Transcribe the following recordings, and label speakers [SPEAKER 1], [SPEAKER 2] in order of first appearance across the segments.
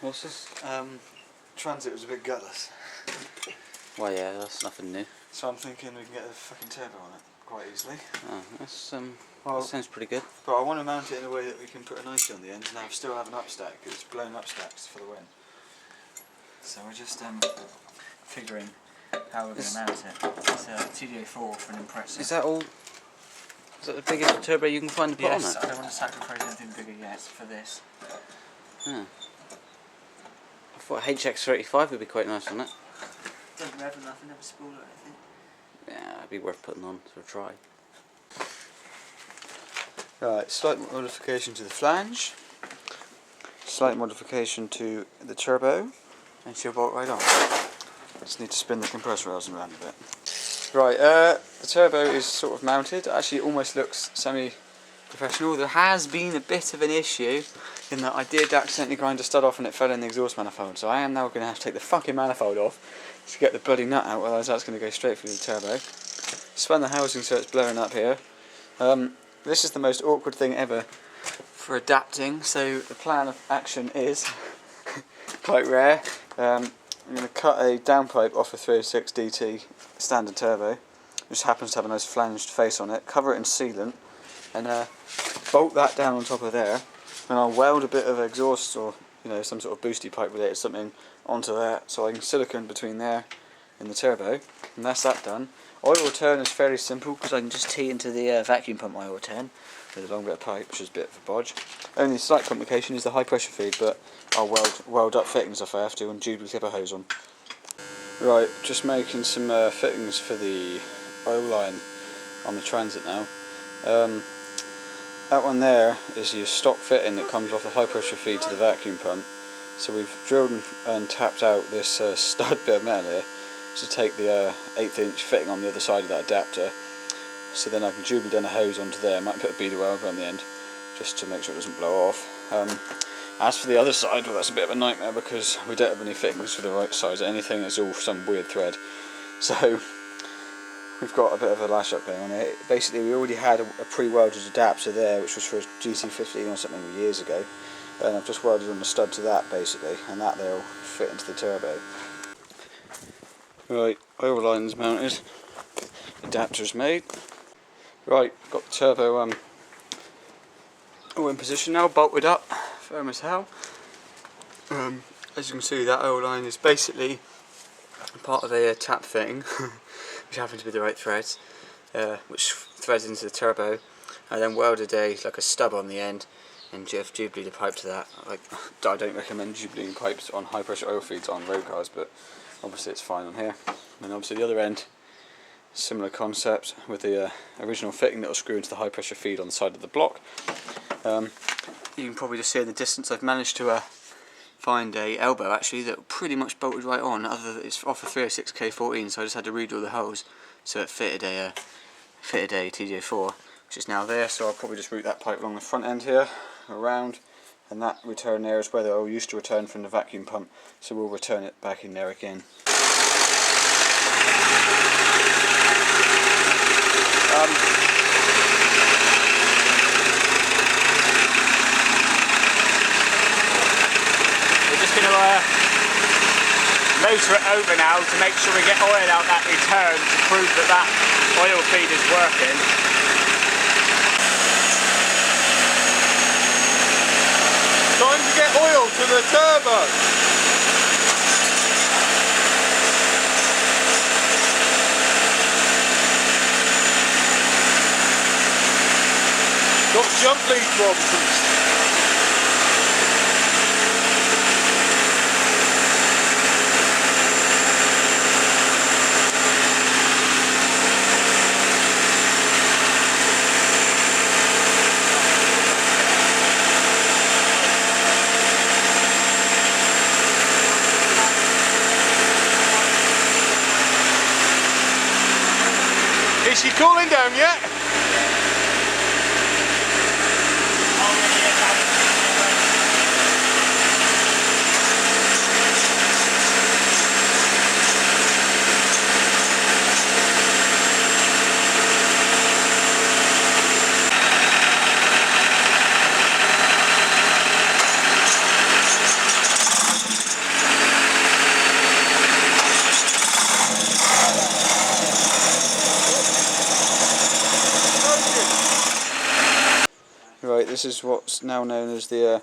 [SPEAKER 1] What's this?
[SPEAKER 2] Transit was a bit gutless.
[SPEAKER 1] Well, yeah, that's nothing new.
[SPEAKER 2] So I'm thinking we can get a fucking turbo on it quite easily.
[SPEAKER 1] Oh, that sounds pretty good.
[SPEAKER 2] But I want to mount it in a way that we can put an IC on the end and still have an upstack, because it's blown upstacks for the wind. So we're just figuring how we're going to mount it. It's a TDA4 for an Impreza.
[SPEAKER 1] Is that all? Is that the biggest turbo you can find to put on it?
[SPEAKER 2] Yes, I don't want to sacrifice anything bigger yet for this.
[SPEAKER 1] Yeah. I thought HX35 would be quite nice on it.
[SPEAKER 2] Doesn't rev enough and never spool or anything.
[SPEAKER 1] Yeah, it'd be worth putting on for a try.
[SPEAKER 2] Right, slight modification to the flange. Slight modification to the turbo. And she'll bolt right on. Just need to spin the compressor rails around a bit. Right, the turbo is sort of mounted. Actually, it almost looks semi-professional. There has been a bit of an issue in that I did accidentally grind a stud off and it fell in the exhaust manifold. So I am now going to have to take the fucking manifold off to get the bloody nut out, otherwise that's going to go straight through the turbo. Spun the housing so it's blowing up here. This is the most awkward thing ever for adapting, so the plan of action is quite rare. I'm going to cut a downpipe off a 306 DT standard turbo, which happens to have a nice flanged face on it, cover it in sealant, and bolt that down on top of there, and I'll weld a bit of exhaust or some sort of boosty pipe related something onto that, so I can silicone between there and the turbo, and that's that done. Oil return is fairly simple because I can just tee into the vacuum pump oil return with a long bit of pipe, which is a bit of a bodge. Only slight complication is the high pressure feed, but I'll weld up fittings if I have to and tube clip a hose on. Right, just making some fittings for the oil line on the Transit now. That one there is your stock fitting that comes off the high pressure feed to the vacuum pump. So we've drilled and tapped out this stud bit of metal here to take the 1/8 inch fitting on the other side of that adapter. So then I can tube down a hose onto there. I might put a beader welder on the end just to make sure it doesn't blow off. As for the other side, well, that's a bit of a nightmare because we don't have any fittings for the right size or anything. It's all some weird thread. So we've got a bit of a lash up going on here. Basically, we already had a pre-welded adapter there, which was for a GT15 or something years ago. And I've just welded on the stud to that basically, and that there will fit into the turbo. Right, oil line's mounted, adapter's made. Right, got the turbo all in position now, bolted up, firm as hell. As you can see, that oil line is basically part of a tap fitting, which happens to be the right threads, which threads into the turbo. I then welded like a stub on the end and tube-bleed a pipe to that. I don't recommend tube-bleeding pipes on high pressure oil feeds on road cars, but obviously it's fine on here. And obviously the other end, similar concept with the original fitting that will screw into the high pressure feed on the side of the block. You can probably just see in the distance I've managed to find a elbow actually that pretty much bolted right on, other than it's off a 306K14, so I just had to redraw the hose so it fitted a TJ4, which is now there. So I'll probably just route that pipe along the front end here, around, and that return there is where the oil used to return from the vacuum pump, so we'll return it back in there again. We're just going to motor it over now to make sure we get oil out that return to prove that that oil feed is working. Time to get oil to the turbo. Got jump lead problems. Is she cooling down yet? this is what's now known as the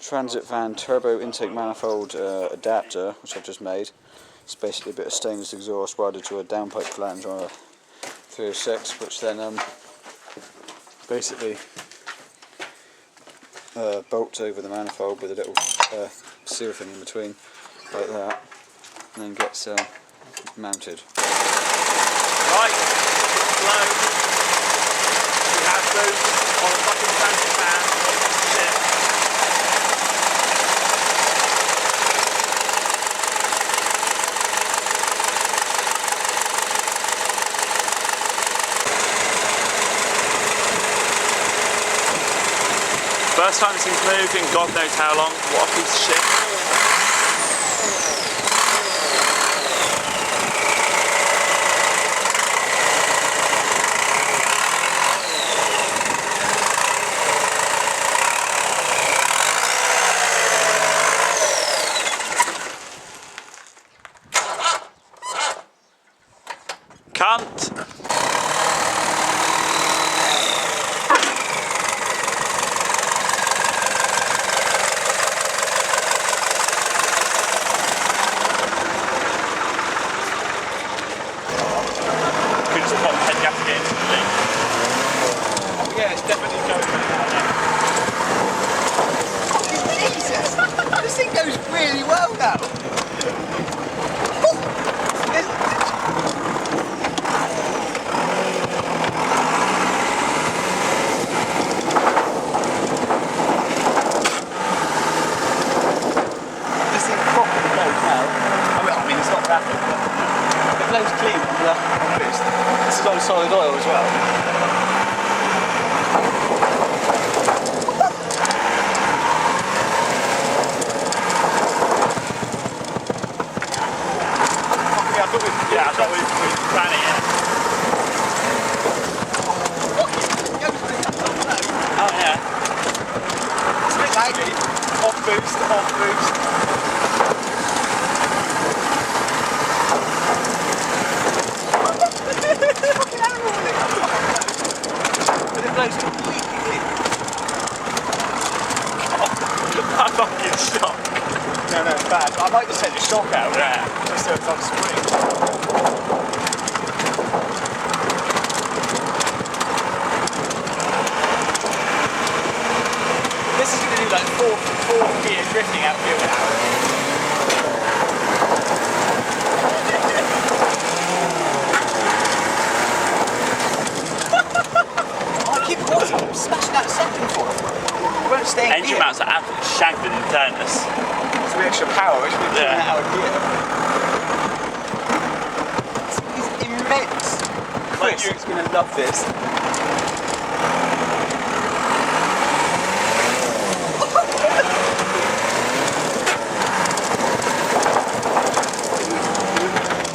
[SPEAKER 2] transit van turbo intake manifold adapter, which I've just made. It's basically a bit of stainless exhaust welded to a downpipe flange on a 306, which then basically bolts over the manifold with a little seal thing in between, like that, and then gets mounted.
[SPEAKER 3] Right, slow. We have those on a fucking transit van. Shit. First time this thing's moved in God knows how long. What a piece of shit. Cunt! Could just pop the head gasket instantly. Yeah, it's definitely going
[SPEAKER 2] Jesus! This thing goes really well now!
[SPEAKER 3] It blows clean on the boost. This is on solid oil as well. Yeah, I thought we'd ran it in. Oh yeah. It's a bit laggy. Off boost, off boost. I'm fucking shocked. No, it's bad. I'd like to take the shock out, just so it's on spring. This is going to do like four gear drifting out here now. Smashing that second for it. Won't stay in engine gear. Mounts are absolutely shagged in fairness. It's the extra power, which we're pulling that out of gear. It's immense. Chris is going to love this.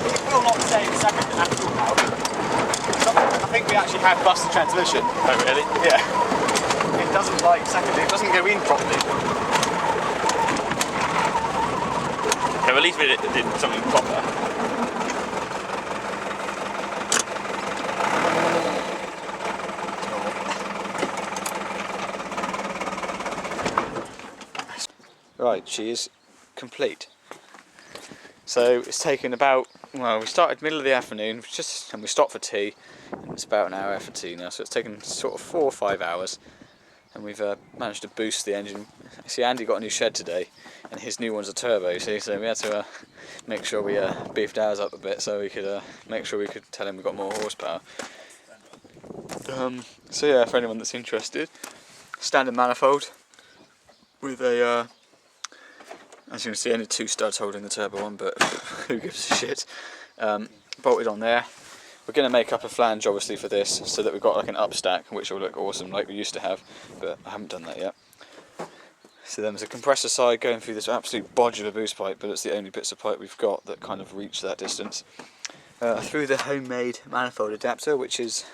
[SPEAKER 3] It will not stay in second at all now. I think we actually have busted transmission. Oh really? Yeah. It doesn't like secondly, it doesn't go in properly. Yeah, well, at least it did something proper.
[SPEAKER 2] Right, she is complete. So it's taken about, well, we started middle of the afternoon, and we stopped for tea, and it's about an hour for tea now, so it's taken sort of 4 or 5 hours, and we've managed to boost the engine. See, Andy got a new shed today, and his new one's a turbo, see, so we had to make sure we beefed ours up a bit, so we could make sure we could tell him we got more horsepower. So yeah, for anyone that's interested, standard manifold with a as you can see, only 2 studs holding the turbo on, but who gives a shit. Bolted on there. We're going to make up a flange obviously for this, so that we've got like an up stack, which will look awesome like we used to have, but I haven't done that yet. So then there's a compressor side going through this absolute bodge of a boost pipe, but it's the only bits of pipe we've got that kind of reach that distance. Through the homemade manifold adapter, which is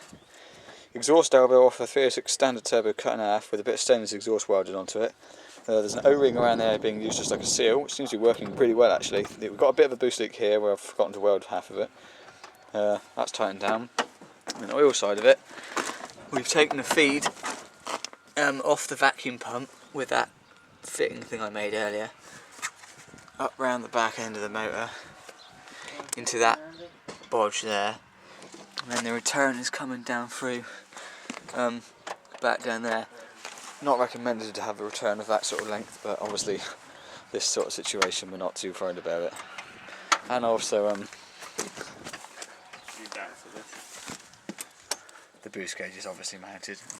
[SPEAKER 2] exhaust elbow off a 306 standard turbo cut in half with a bit of stainless exhaust welded onto it. There's an O-ring around there being used just like a seal, which seems to be working pretty well actually. We've got a bit of a boost leak here where I've forgotten to weld half of it. That's tightened down. And the oil side of it, we've taken the feed
[SPEAKER 1] off the vacuum pump with that fitting thing I made earlier, up round the back end of the motor into that bodge there, and then the return is coming down through back down there. Not recommended to have a return of that sort of length, but obviously this sort of situation we're not too worried about it. And also the boost gauge is obviously mounted.